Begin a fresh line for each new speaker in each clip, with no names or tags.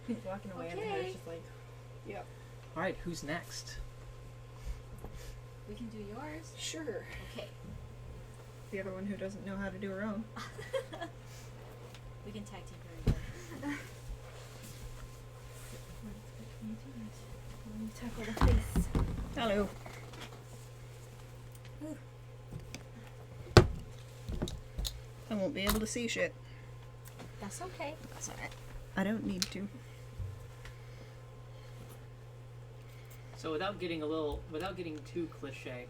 He's walking away and the hair's just like, yep.
Alright, who's next?
We can do yours.
Sure.
Okay.
The other one who doesn't know how to do her own.
We can tag team her again.
Let me tackle the face.
Hello.
Ooh.
I won't be able to see shit.
That's okay.
That's alright. I don't need to.
So without getting too cliche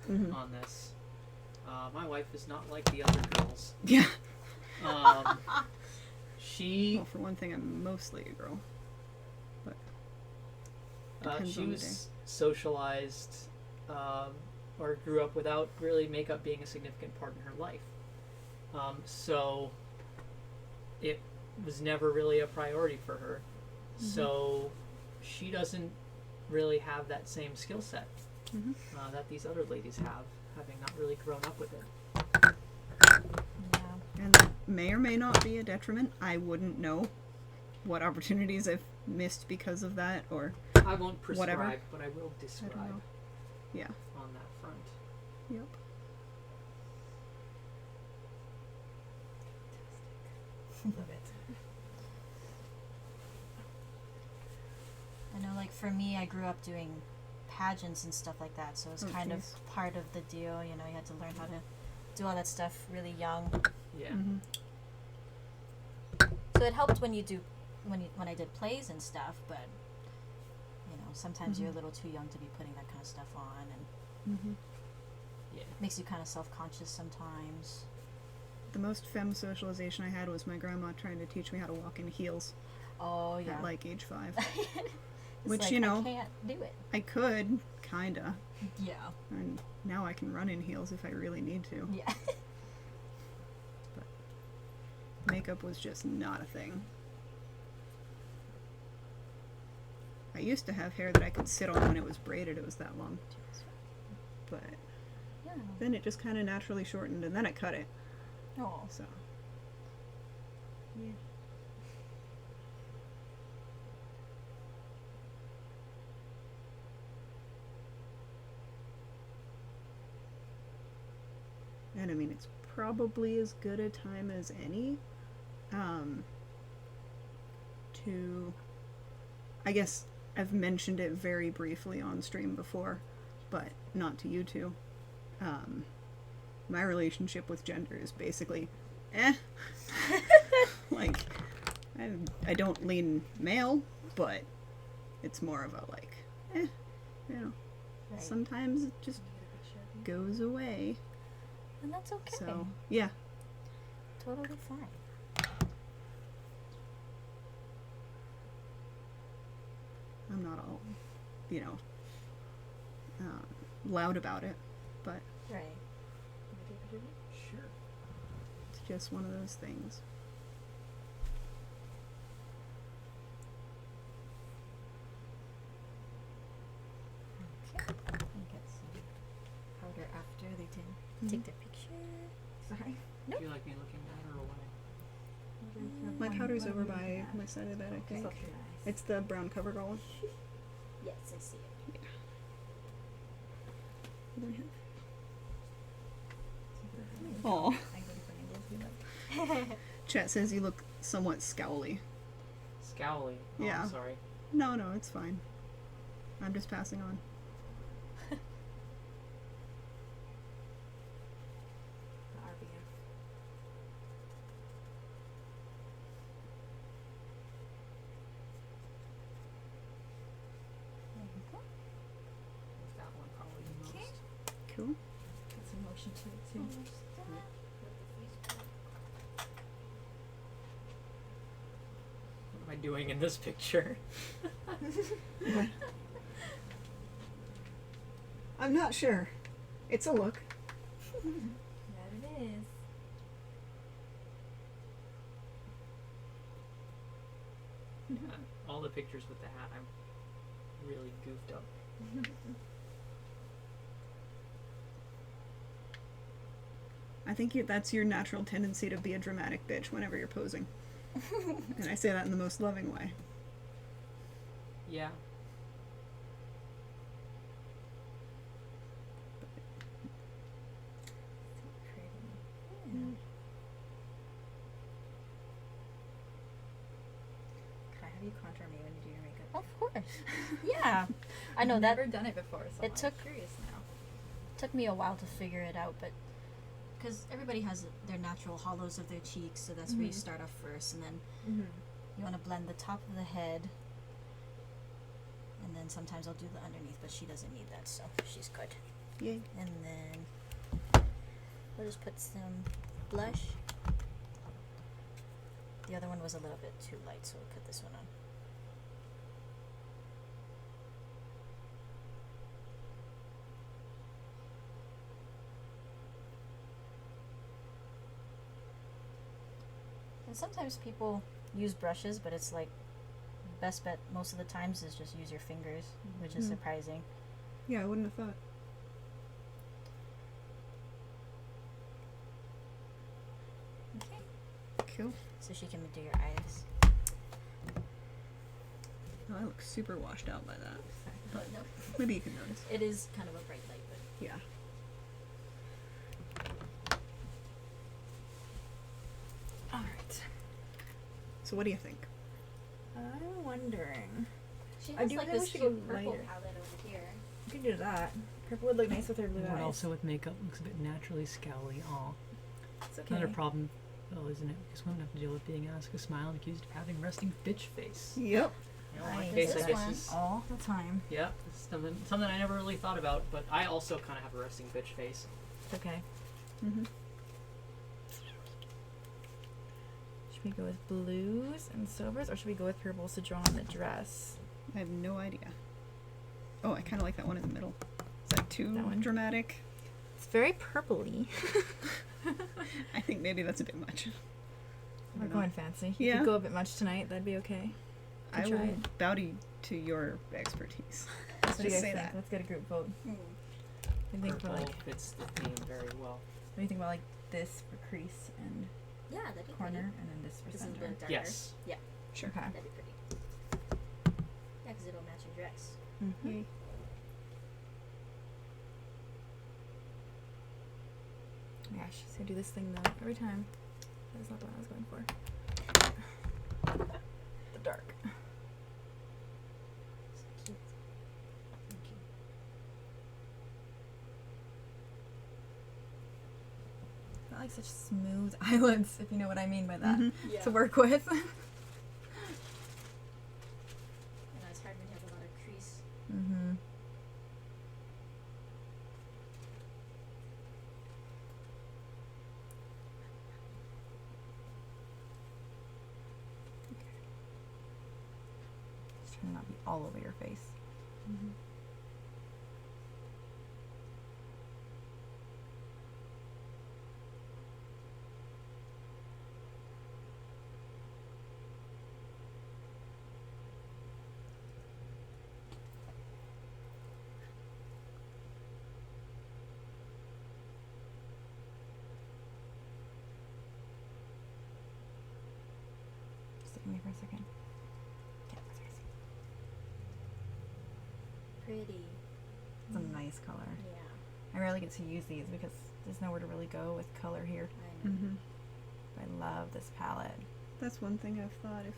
on this, my wife is not like the other girls.
Yeah.
She
Well, for one thing, I'm mostly a girl. But depends
she
on the
was socialized or grew up without really makeup being a significant part in her life. So it was never really a priority for her. Mm-hmm. So she doesn't really have that same skill set that these other ladies have, having not really grown up with it.
Yeah.
And that may or may not be a detriment. I wouldn't know what opportunities I've missed because of that, or
I won't prescribe,
whatever.
but I will describe
Yeah.
on that front.
Yep.
Love it.
I know, like, for me, I grew up doing pageants and stuff like that, so it was kind of part of the deal, you know, you had to learn how to do all that stuff really young.
Yeah.
Mm-hmm.
So it helped when when I did plays and stuff, but, you know, sometimes you're a little too young to be putting that kind of stuff on, and
Yeah.
makes you kind of self-conscious sometimes.
The most femme socialization I had was my grandma trying to teach me how to walk in heels
Oh, yeah.
at like age 5.
It's
Which,
like,
you know,
I can't do it.
I could, kinda.
Yeah.
And now I can run in heels if I really need to.
Yeah.
Makeup was just not a thing. I used to have hair that I could sit on when it was braided, it was that long. But
Yeah.
then it just kind of naturally shortened, and then I cut it,
Oh.
so. Yeah. And I mean, it's probably as good a time as any to, I guess I've mentioned it very briefly on stream before, but not to you two. My relationship with gender is basically like I don't lean male, but it's more of a like you know,
Right.
sometimes it just goes away.
And that's okay.
So, yeah.
Totally fine.
I'm not all, you know, loud about it, but
Right.
Sure.
it's just one of those things.
Okay. I get some powder after they take the picture.
Sorry.
Do you like me looking at or away?
My powder's over by my side of that, I think.
Nice.
It's the brown cover girl one.
Yes, I see it.
Aw.
I go different angles.
Chat says you look somewhat scowly.
Scowly. Oh,
Yeah.
I'm sorry.
No, it's fine. I'm just passing on.
The RBF.
That one probably the
Okay.
most.
Cool.
Put some motion to it too.
What am I doing in this picture?
I'm not sure. It's a look.
That it is.
All the pictures with the hat, I'm really goofed up.
I think that's your natural tendency to be a dramatic bitch whenever you're posing. And I say that in the most loving way.
Yeah.
Can I have you contour me when you do your makeup?
Of course.
Yeah. I know
I've
that
never done it before, so
it
I'm
took-
curious now.
took me a while to figure it out, but because everybody has their natural hollows of their cheeks, so that's where you start off first, and then you want to blend the top of the head, and then sometimes I'll do the underneath, but she doesn't need that, so she's good.
Yay.
And then we'll just put some blush. The other one was a little bit too light, so we'll put this one on. And sometimes people use brushes, but it's like best bet most of the times is just use your fingers, which is surprising.
Yeah, I wouldn't have thought.
Okay.
Cool.
So she can do your eyes.
Oh, I look super washed out by that.
But no,
Maybe you can notice.
it is kind of a bright light, but
Yeah.
Alright.
So what do you think?
I'm wondering.
she
I
has
do
like
think we
this
should
cute
go
purple
lighter.
palette over here.
You can do that. Purple would look nice with her blue
But
eyes.
also with makeup looks a bit naturally scowly. Aw.
It's okay.
Another problem, though, isn't it? Because women have to deal with being asked to smile and accused of having resting bitch face.
Yep.
You know, my
Right.
face, I
This
guess,
one.
is
All the time.
yeah, it's something I never really thought about. But I also kind of have a resting bitch face.
It's okay.
Mm-hmm.
Should we go with blues and silvers, or should we go with purples to draw on the dress?
I have no idea. Oh, I kind of like that one in the middle. Is that too
That one?
dramatic?
It's very purpley.
I think maybe that's a bit much.
We're
know.
going fancy.
Yeah.
If you go a bit much tonight, that'd be okay.
I
try
will
it.
bow to your expertise.
What do you
Just
guys
say
think?
that.
Let's get a group vote. What do you think for
Purple
like?
fits the theme very well.
What do you think about like this for crease and
Yeah, that'd be
corner,
pretty.
and then this for
This is
center?
the darker.
Yes.
Yeah,
Sure.
Okay.
that'd be pretty. Yeah, because it'll match your dress.
Mm-hmm.
Yay.
Gosh, so I do this thing though every time. That is not the one I was going for. The dark.
So cute.
Thank you.
Not like such smooth eyelids, if you know what I mean by that.
Mhm.
Yeah.
To work with.
I know it's hard when you have a lot of crease.
Mm-hmm. Just trying to not be all over your face. Just look at me for a second. Okay,
Pretty.
it's a nice color.
Yeah,
I rarely get to use these because there's nowhere to really go with color here.
I know.
Mm-hmm.
But I love this palette.
That's one thing I've thought if,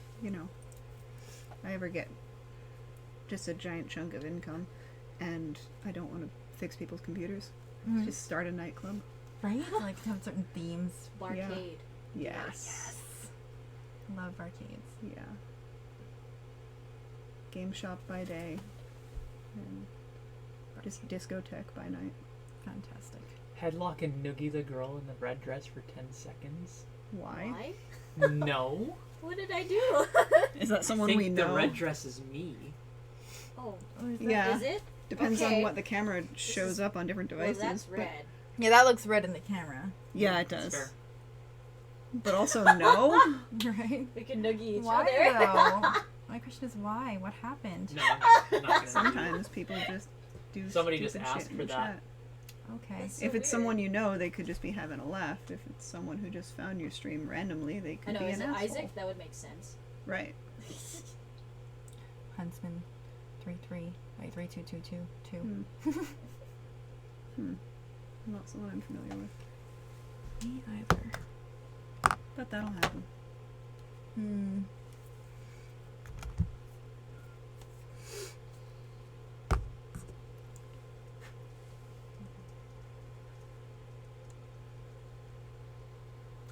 I ever get just a giant chunk of income and I don't want to fix people's computers,
Mhm.
just start a nightclub.
Right? Like have certain themes.
Barcade.
Yes.
Love arcades.
Yeah. Game shop by day and just discotheque by night.
Fantastic.
Headlock and noogie the girl in the red dress for 10 seconds.
Why?
No.
What did I do?
Is that
I
someone
think
we
the
know?
red dress is me.
Oh,
Oh, is that-
Yeah.
is it?
Depends
Okay.
on what the camera shows
is-
up on different
Well,
devices.
that's
but-
red.
Yeah, that looks red in the camera.
Yeah, it
That's
does.
fair.
But also no.
Right?
We can noogie each
Why
other.
though? My question is why? What happened?
No, I'm not gonna.
Sometimes people just do
Somebody just
stupid
asked
shit in
for
the
that.
chat.
Okay.
That's so
If it's
weird.
someone you know, they could just be having a laugh. If it's someone who just found your stream randomly, they
I
could
know,
be
is
an
it
asshole.
Isaac? That would make sense.
Right.
Huntsman. 3-3. Wait, 3-2-2-2-2.
Not someone I'm familiar with.
Me either.
But that'll happen.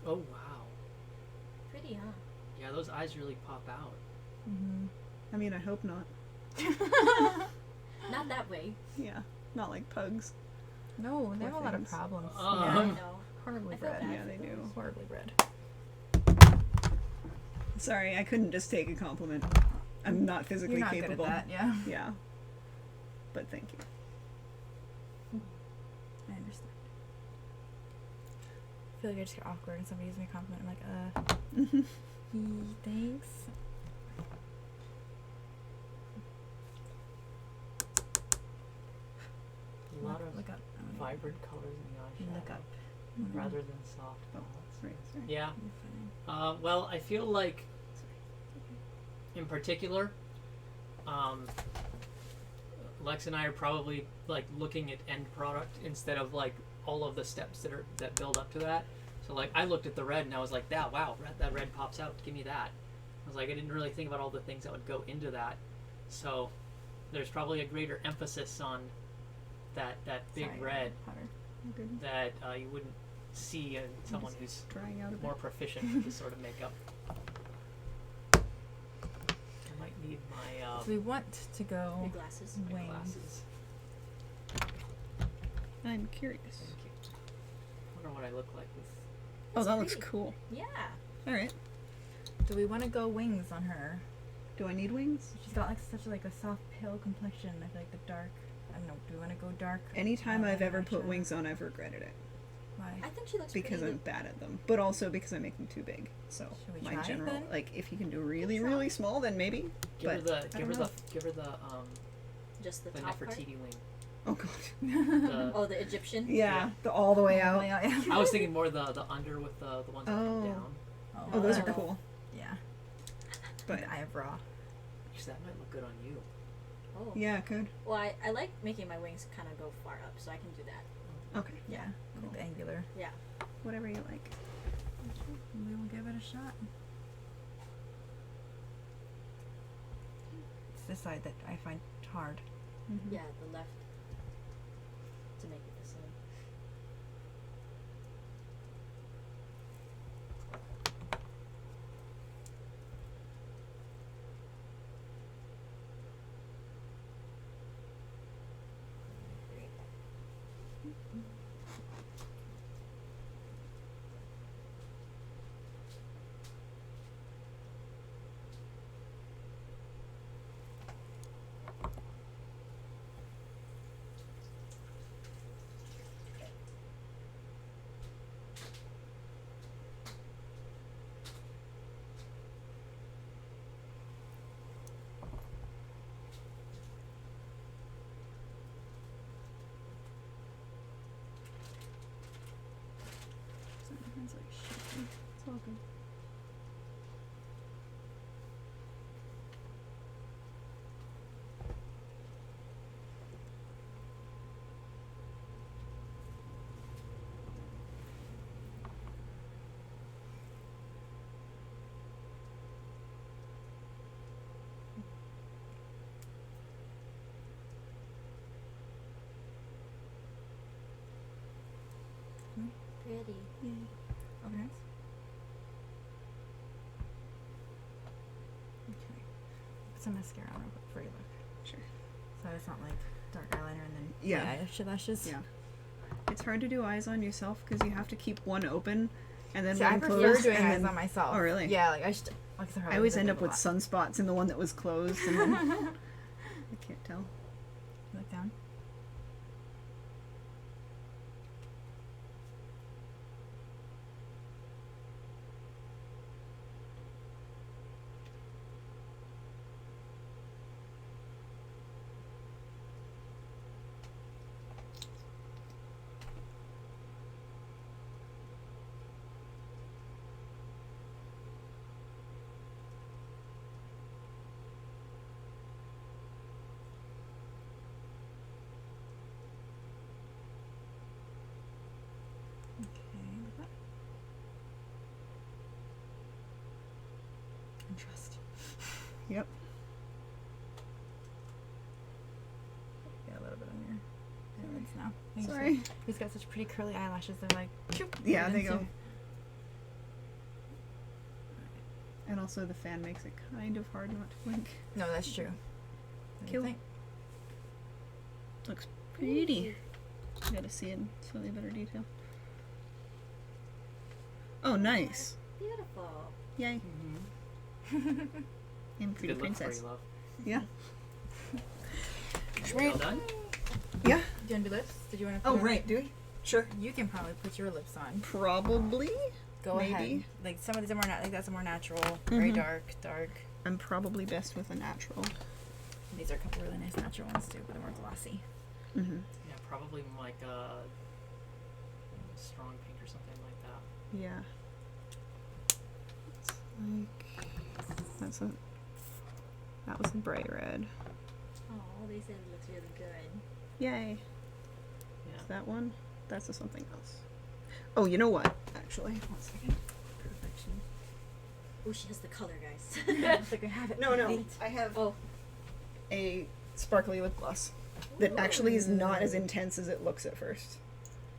Oh wow.
Pretty, huh?
Yeah, those eyes really pop out.
I mean, I hope not.
Not that way.
Yeah, not like pugs.
No, they have a lot of
things.
problems.
Yeah, I know.
Horribly
I feel
bred.
bad.
Yeah, they do.
Horribly bred.
Sorry, I couldn't just take a compliment. I'm not physically
You're not
capable.
good at that, yeah.
Yeah. But thank you.
I understand. I feel like I just get awkward when somebody gives me a compliment. I'm like, thanks.
A lot of
Look up.
vibrant colors in the eyeshadow.
Look up.
Rather than soft
Oh,
palettes.
sorry.
Yeah.
You're fine.
Well, I feel like, in particular, Lex and I are probably like looking at end product instead of like all of the steps that build up to that. So like I looked at the red and I was like, wow, that red pops out. Give me that. I was like, I didn't really think about all the things that would go into that. So there's probably a greater emphasis on that big
Sorry,
red
powder.
Good.
that you wouldn't see in someone who's
Drying out a bit.
more proficient with this sort of makeup. I might need my
So we want to go
Your glasses.
my
wings.
glasses.
I'm curious.
Thank you. I wonder what I look like with.
Oh,
That's
that looks
pretty.
cool.
Yeah.
Alright.
Do we want to go wings on her?
Do I need wings?
She's got like such like a soft pale complexion. I feel like the dark. I don't know. Do we want to go dark?
Anytime I've ever put
eyeshadow?
wings on, I've regretted it.
Why?
I think she looks
Because
pretty
I'm bad at them. But also because I make them too big. So
Should we
my
try it
general
then?
like if you can do really small then maybe.
Give her
But
the
I
give
don't
her
know.
the
just the
the
top part.
Nefertiti wing.
Oh god.
The,
Oh, the Egyptian.
Yeah, the all the way out.
Yeah.
I was thinking more the under with the ones that come
Oh.
down.
Oh, those are
Oh.
cool.
Yeah.
But
I have raw.
Because that might look good on you.
Oh.
yeah, it could.
Well, I like making my wings kind of go far up, so I can do that.
Okay.
Yeah. Like the angular.
Yeah.
Whatever you like.
We will give it a shot. It's this side that I find hard.
Mm-hmm.
Yeah, the left. To make it the same.
Sometimes like shaking. It's all good.
Pretty.
Yay.
Okay. Okay. Put some mascara on real quick before you look.
Sure.
So it's not like dark eyeliner and then
Yeah.
eyelashes.
Yeah. It's hard to do eyes on yourself because you have to keep one open and then
See,
one
I prefer
closed.
doing
and
eyes
then,
on myself.
Oh, really?
Yeah, like I
I always end up with sunspots in the one that was closed, and then I can't tell.
Look down.
Yep.
Yeah, a little bit on your eyelids now. Thanks.
Sorry.
He's got such pretty curly eyelashes. They're like, choop,
Yeah,
right
they
into-
go. And also the fan makes it kind of hard not to blink.
No, that's true. What do you
Cool.
think?
Looks pretty. You gotta see it in slightly better detail. Oh, nice.
Beautiful.
Yay.
Mm-hmm.
And pretty
Good look for
princess.
you, love.
Yeah.
Well done.
Yeah.
Do you want to do lips? Did you want to?
Oh, right. Do we? Sure.
You can probably put your lips on.
Probably.
Go
Maybe.
ahead. Like some of these are more like that's a more natural, very
Mhm.
dark.
I'm probably best with a natural.
These are a couple really nice natural ones too, but they're more glossy.
Mm-hmm.
Yeah, probably like a strong pink or something like that.
Yeah. It's like that was a bright red.
Oh, they said it looks really good.
Yay.
Yeah.
Is that one? That's a something else. Oh, you know what? Actually, 1 second.
Perfection.
Oh, she has the color, guys.
It's like I have it.
No, no.
Wait.
I have
Oh.
a sparkly lip gloss that actually is not as intense as it looks at first.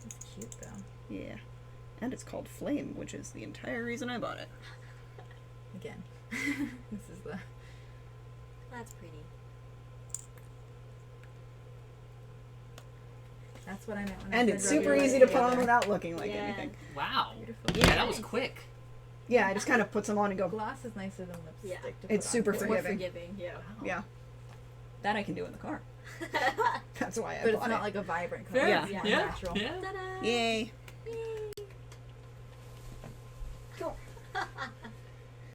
It's cute though.
Yeah. And it's called Flame, which is the entire reason I bought it.
Again, this is the.
That's pretty.
That's what I meant when I
And
said
it's
rub
super
your
easy
lips
to put on
together.
without looking like
Yeah.
anything.
Wow.
Beautiful.
Yeah, that was quick.
Yeah, I just kind of put some on and go,
Gloss is nicer than lipstick.
Yeah.
to
It's
put
super
on.
It's more
forgiving.
forgiving, yeah.
yeah. That I can do in the car. That's why I
But
bought
it's not
it.
like a vibrant color.
Yeah.
It's
Yeah.
more natural.
Yeah.
Ta-da!
Yay.